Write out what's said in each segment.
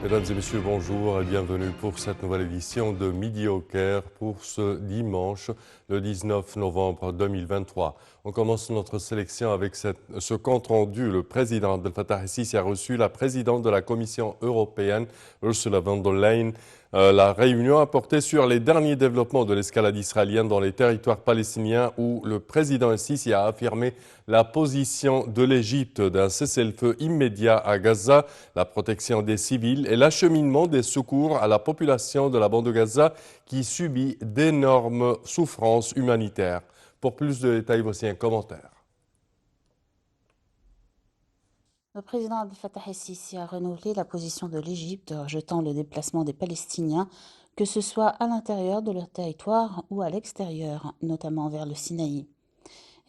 Mesdames et messieurs, bonjour et bienvenue pour cette nouvelle édition de Midi au Caire pour ce dimanche, le 19 novembre 2023. On commence notre sélection avec ce compte rendu. Le président Abdel Fattah el-Sisi a reçu la présidente de la Commission européenne, Ursula von der Leyen. La réunion a porté sur les derniers développements de l'escalade israélienne dans les territoires palestiniens où le président el-Sisi a affirmé la position de l'Égypte d'un cessez-le-feu immédiat à Gaza, la protection des civils et l'acheminement des secours à la population de la bande de Gaza qui subit d'énormes souffrances humanitaires. Pour plus de détails, voici un commentaire. Le président Abdel Fattah el-Sisi a renouvelé la position de l'Égypte, rejetant le déplacement des Palestiniens, que ce soit à l'intérieur de leur territoire ou à l'extérieur, notamment vers le Sinaï.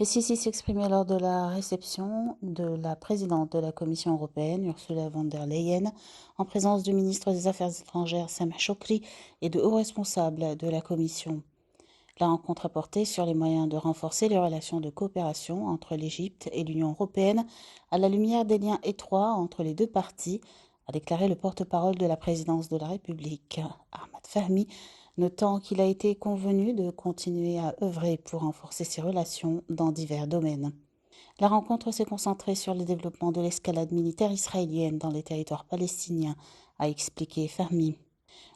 El-Sisi s'exprimait lors de la réception de la présidente de la Commission européenne, Ursula von der Leyen, en présence du ministre des Affaires étrangères, Sameh Shoukry, et de hauts responsables de la Commission. La rencontre a porté sur les moyens de renforcer les relations de coopération entre l'Égypte et l'Union européenne à la lumière des liens étroits entre les deux parties, a déclaré le porte-parole de la présidence de la République, Ahmad Fahmi, notant qu'il a été convenu de continuer à œuvrer pour renforcer ces relations dans divers domaines. La rencontre s'est concentrée sur le développement de l'escalade militaire israélienne dans les territoires palestiniens, a expliqué Fahmi.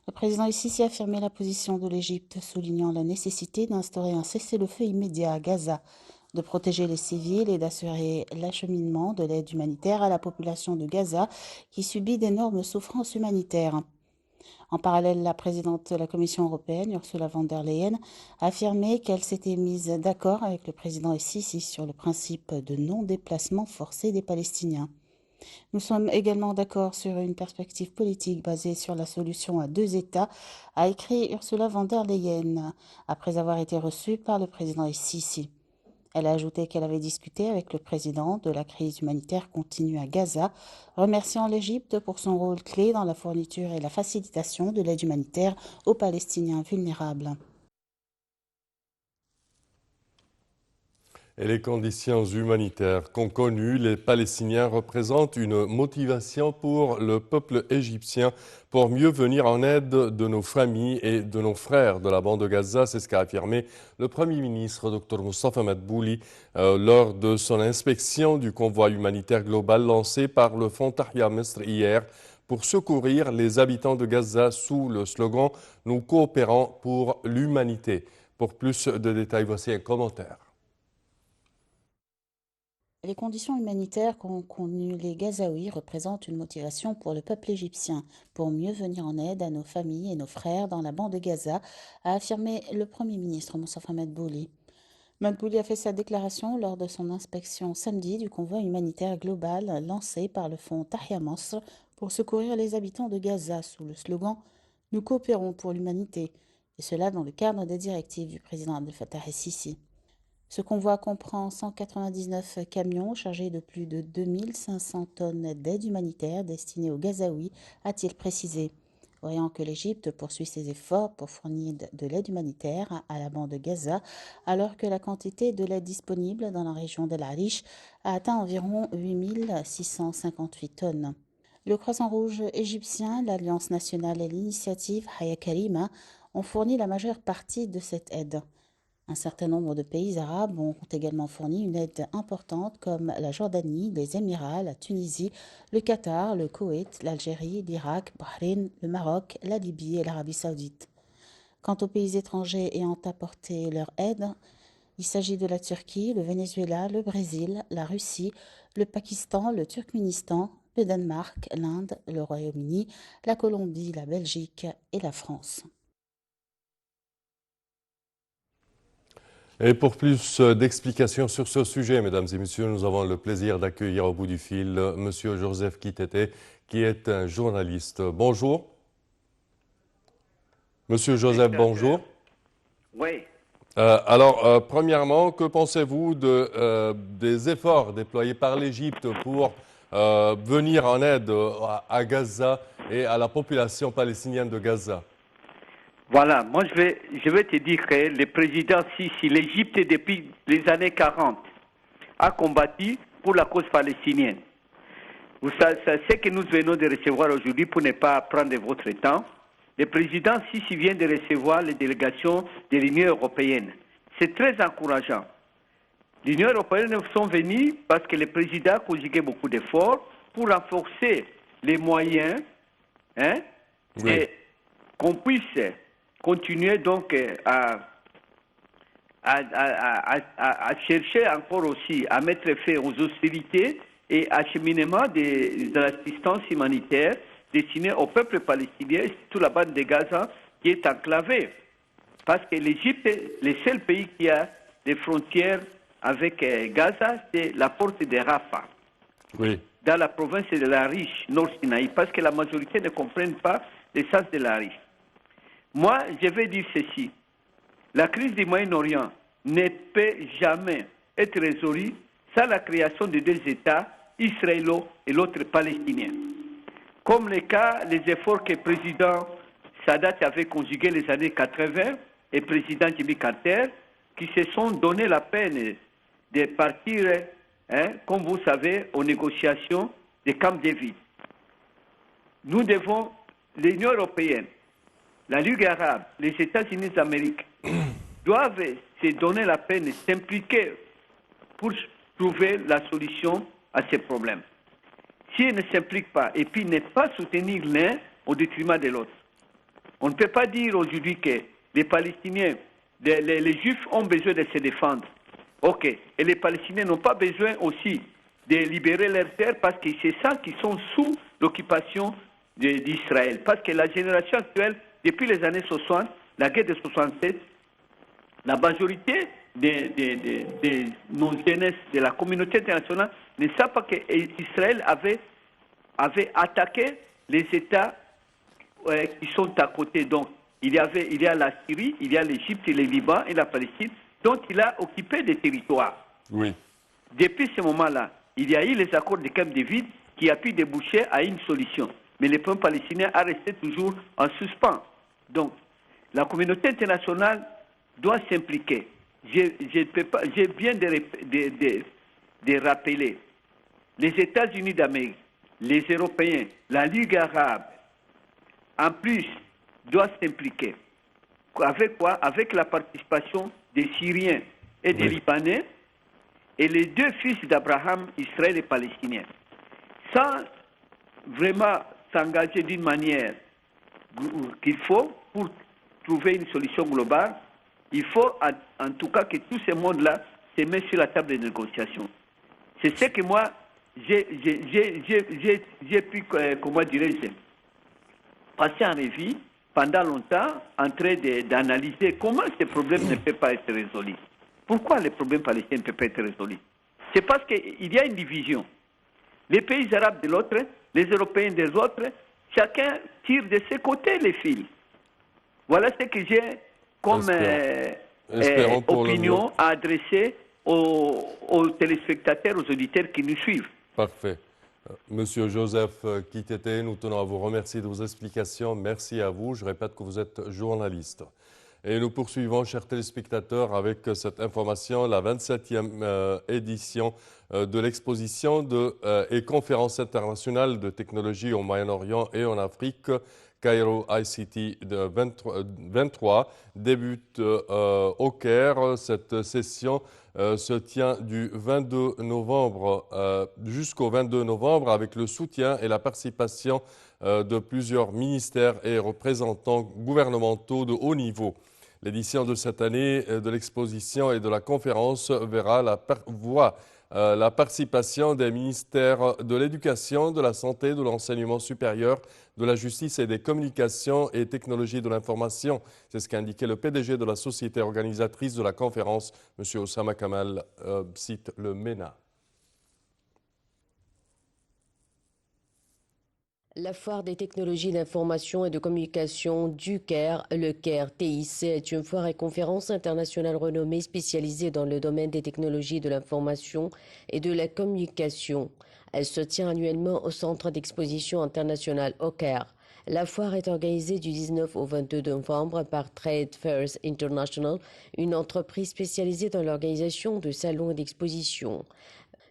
Le président el-Sisi a affirmé la position de l'Égypte, soulignant la nécessité d'instaurer un cessez-le-feu immédiat à Gaza, de protéger les civils et d'assurer l'acheminement de l'aide humanitaire à la population de Gaza qui subit d'énormes souffrances humanitaires. En parallèle, la présidente de la Commission européenne, Ursula von der Leyen, a affirmé qu'elle s'était mise d'accord avec le président el-Sisi sur le principe de non-déplacement forcé des Palestiniens. Nous sommes également d'accord sur une perspective politique basée sur la solution à deux États, a écrit Ursula von der Leyen, après avoir été reçue par le président el-Sisi. Elle a ajouté qu'elle avait discuté avec le président de la crise humanitaire continue à Gaza, remerciant l'Égypte pour son rôle clé dans la fourniture et la facilitation de l'aide humanitaire aux Palestiniens vulnérables. Et les conditions humanitaires qu'ont connues les Palestiniens représentent une motivation pour le peuple égyptien pour mieux venir en aide de nos familles et de nos frères de la bande de Gaza. C'est ce qu'a affirmé le Premier ministre Dr Moustapha Madbouli lors de son inspection du convoi humanitaire global lancé par le Fonds Tahya Misr hier pour secourir les habitants de Gaza sous le slogan « Nous coopérons pour l'humanité ». Pour plus de détails, voici un commentaire. Les conditions humanitaires qu'ont connues les Gazaouis représentent une motivation pour le peuple égyptien pour mieux venir en aide à nos familles et nos frères dans la bande de Gaza, a affirmé le Premier ministre Moustapha Madbouli. Madbouli a fait sa déclaration lors de son inspection samedi du convoi humanitaire global lancé par le fonds Tahya Misr pour secourir les habitants de Gaza sous le slogan « Nous coopérons pour l'humanité », et cela dans le cadre des directives du président Abdel Fattah el-Sisi. Ce convoi comprend 199 camions chargés de plus de 2500 tonnes d'aide humanitaire destinée aux Gazaouis, a-t-il précisé, voyant que l'Égypte poursuit ses efforts pour fournir de l'aide humanitaire à la bande de Gaza, alors que la quantité de l'aide disponible dans la région d'El Arish a atteint environ 8658 tonnes. Le Croissant Rouge égyptien, l'Alliance nationale et l'initiative Haya Karima ont fourni la majeure partie de cette aide. Un certain nombre de pays arabes ont également fourni une aide importante comme la Jordanie, les Émirats, la Tunisie, le Qatar, le Koweït, l'Algérie, l'Irak, Bahreïn, le Maroc, la Libye et l'Arabie saoudite. Quant aux pays étrangers ayant apporté leur aide, il s'agit de la Turquie, le Venezuela, le Brésil, la Russie, le Pakistan, le Turkménistan, le Danemark, l'Inde, le Royaume-Uni, la Colombie, la Belgique et la France. Et pour plus d'explications sur ce sujet, mesdames et messieurs, nous avons le plaisir d'accueillir au bout du fil M. Joseph Kitete, qui est un journaliste. Bonjour. Monsieur Joseph, bonjour. Oui. Premièrement, que pensez-vous des efforts déployés par l'Égypte pour venir en aide à Gaza et à la population palestinienne de Gaza? Voilà, moi je vais te dire que le président Sisi, l'Égypte depuis les années 40, a combattu pour la cause palestinienne. ce que nous venons de recevoir aujourd'hui, pour ne pas prendre votre temps, le président Sisi vient de recevoir les délégations de l'Union européenne. C'est très encourageant. L'Union européenne sont venus parce que le président a conjugué beaucoup d'efforts pour renforcer les moyens, Oui. et qu'on puisse continuer donc à chercher encore aussi à mettre fin aux hostilités et acheminement de l'assistance humanitaire destinée au peuple palestinien et surtout la bande de Gaza qui est enclavée. Parce que l'Égypte, le seul pays qui a des frontières avec Gaza, c'est la porte de Rafah, Oui. dans la province de la Riche, Nord Sinaï, parce que la majorité ne comprennent pas le sens de la Riche. Moi, je vais dire ceci. La crise du Moyen-Orient ne peut jamais être résolue sans la création de deux États, israélo et l'autre palestinien. Comme le cas, les efforts que le président Sadat avait conjugués les années 80 et le président Jimmy Carter, qui se sont donné la peine de partir, comme vous savez, aux négociations de Camp David. Nous devons, l'Union européenne, la Ligue arabe, les États-Unis d'Amérique, doivent se donner la peine de s'impliquer pour trouver la solution à ces problèmes. S'ils ne s'impliquent pas et puis ne pas soutenir l'un au détriment de l'autre, on ne peut pas dire aujourd'hui que les Palestiniens, les Juifs ont besoin de se défendre. Ok. Et les Palestiniens n'ont pas besoin aussi de libérer leurs terres parce que c'est ça qui sont sous l'occupation d'Israël. Parce que la génération actuelle, depuis les années 60, la guerre de 67, la majorité de nos jeunesses, de la communauté internationale, ne savent pas qu'Israël avait attaqué les États qui sont à côté. Donc, il y a la Syrie, il y a l'Égypte, le Liban et la Palestine, dont il a occupé des territoires. Oui. Depuis ce moment-là, il y a eu les accords de Camp David qui a pu déboucher à une solution. Mais le peuple palestinien a resté toujours en suspens. Donc, la communauté internationale doit s'impliquer. Je viens de rappeler les États-Unis d'Amérique, les Européens, la Ligue arabe, en plus, doivent s'impliquer. Avec quoi? Avec la participation des Syriens et des Libanais et les deux fils d'Abraham, Israël et Palestinien. Sans vraiment s'engager d'une manière qu'il faut pour trouver une solution globale, il faut en tout cas que tout ce monde-là se mette sur la table de négociation. C'est ce que moi, j'ai pu, comment dirais-je, passer en revue pendant longtemps en train d'analyser comment ce problème ne peut pas être résolu. Pourquoi le problème palestinien ne peut pas être résolu? C'est parce qu'il y a une division. Les pays arabes de l'autre, les Européens des autres, chacun tire de ses côtés les fils. Voilà ce que j'ai comme opinion à adresser aux téléspectateurs, aux auditeurs qui nous suivent. Parfait. Monsieur Joseph Kitete, nous tenons à vous remercier de vos explications. Merci à vous. Je répète que vous êtes journaliste. Et nous poursuivons, chers téléspectateurs, avec cette information, la 27e édition de l'exposition et conférence internationale de technologie au Moyen-Orient et en Afrique, Cairo ICT 23, débute au Caire. Cette session se tient du 22 novembre jusqu'au 22 novembre avec le soutien et la participation de plusieurs ministères et représentants gouvernementaux de haut niveau. L'édition de cette année de l'exposition et de la conférence verra la participation des ministères de l'Éducation, de la Santé, de l'Enseignement supérieur, de la Justice et des Communications et Technologies de l'Information. C'est ce qu'a indiqué le PDG de la société organisatrice de la conférence, M. Oussama Kamal, cite le MENA. La foire des technologies d'information et de communication du Caire, le Caire TIC, est une foire et conférence internationale renommée spécialisée dans le domaine des technologies de l'information et de la communication. Elle se tient annuellement au Centre d'exposition international au Caire. La foire est organisée du 19 au 22 novembre par Trade Fairs International, une entreprise spécialisée dans l'organisation de salons et d'expositions.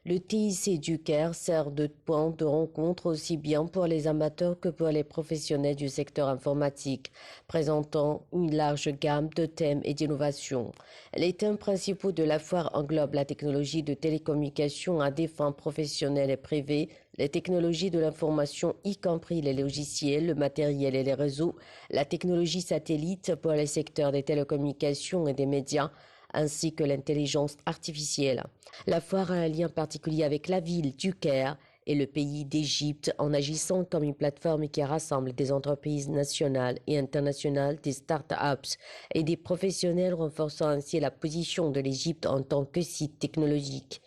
Le TIC du Caire sert de point de rencontre aussi bien pour les amateurs que pour les professionnels du secteur informatique, présentant une large gamme de thèmes et d'innovations. Les thèmes principaux de la foire englobent la technologie de télécommunication à des fins professionnelles et privées, les technologies de l'information, y compris les logiciels, le matériel et les réseaux, la technologie satellite pour les secteurs des télécommunications et des médias, ainsi que l'intelligence artificielle. La foire a un lien particulier avec la ville du Caire et le pays d'Égypte en agissant comme une plateforme qui rassemble des entreprises nationales et internationales, des start-ups et des professionnels, renforçant ainsi la position de l'Égypte en tant que site technologique.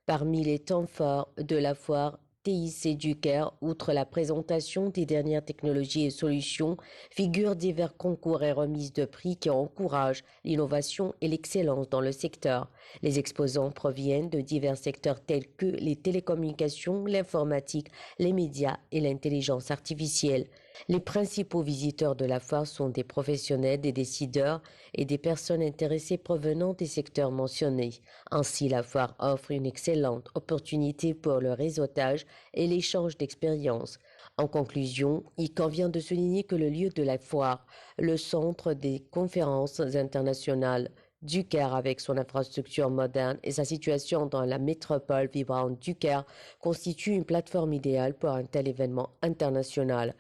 Parmi les temps forts de la foire TIC du Caire, outre la présentation des dernières technologies et solutions, figurent divers concours et remises de prix qui encouragent l'innovation et l'excellence dans le secteur. Les exposants proviennent de divers secteurs tels que les télécommunications, l'informatique, les médias et l'intelligence artificielle. Les principaux visiteurs de la foire sont des professionnels, des décideurs et des personnes intéressées provenant des secteurs mentionnés. Ainsi, la foire offre une excellente opportunité pour le réseautage et l'échange d'expériences. En conclusion, il convient de souligner que le lieu de la foire, le centre des conférences internationales du Caire avec son infrastructure moderne et sa situation dans la métropole vibrante du Caire, constitue une plateforme idéale pour un tel événement international.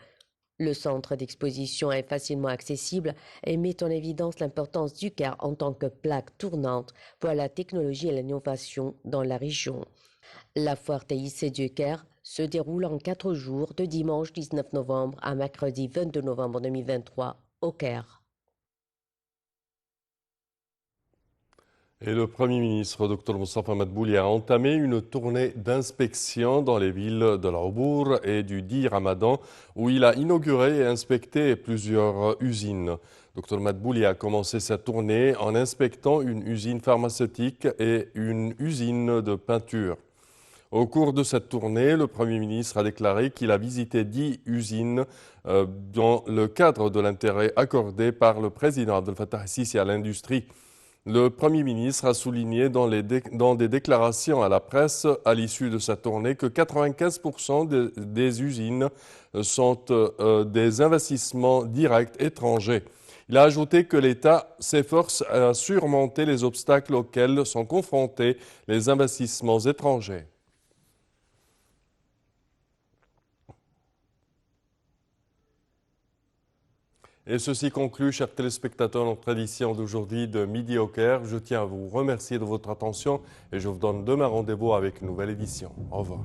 Le centre d'exposition est facilement accessible et met en évidence l'importance du Caire en tant que plaque tournante pour la technologie et l'innovation dans la région. La foire TIC du Caire se déroule en 4 jours de dimanche 19 novembre à mercredi 22 novembre 2023 au Caire. Et le Premier ministre, Dr Moustapha Madbouli, a entamé une tournée d'inspection dans les villes de l'Aubour et du Di Ramadan, où il a inauguré et inspecté plusieurs usines. Dr Madbouli a commencé sa tournée en inspectant une usine pharmaceutique et une usine de peinture. Au cours de cette tournée, le Premier ministre a déclaré qu'il a visité 10 usines dans le cadre de l'intérêt accordé par le président Abdel Fattah el-Sisi à l'industrie. Le Premier ministre a souligné dans des déclarations à la presse à l'issue de sa tournée que 95% des usines sont des investissements directs étrangers. Il a ajouté que l'État s'efforce à surmonter les obstacles auxquels sont confrontés les investissements étrangers. Et ceci conclut, chers téléspectateurs, notre édition d'aujourd'hui de Midi au Caire. Je tiens à vous remercier de votre attention et je vous donne demain rendez-vous avec une nouvelle édition. Au revoir.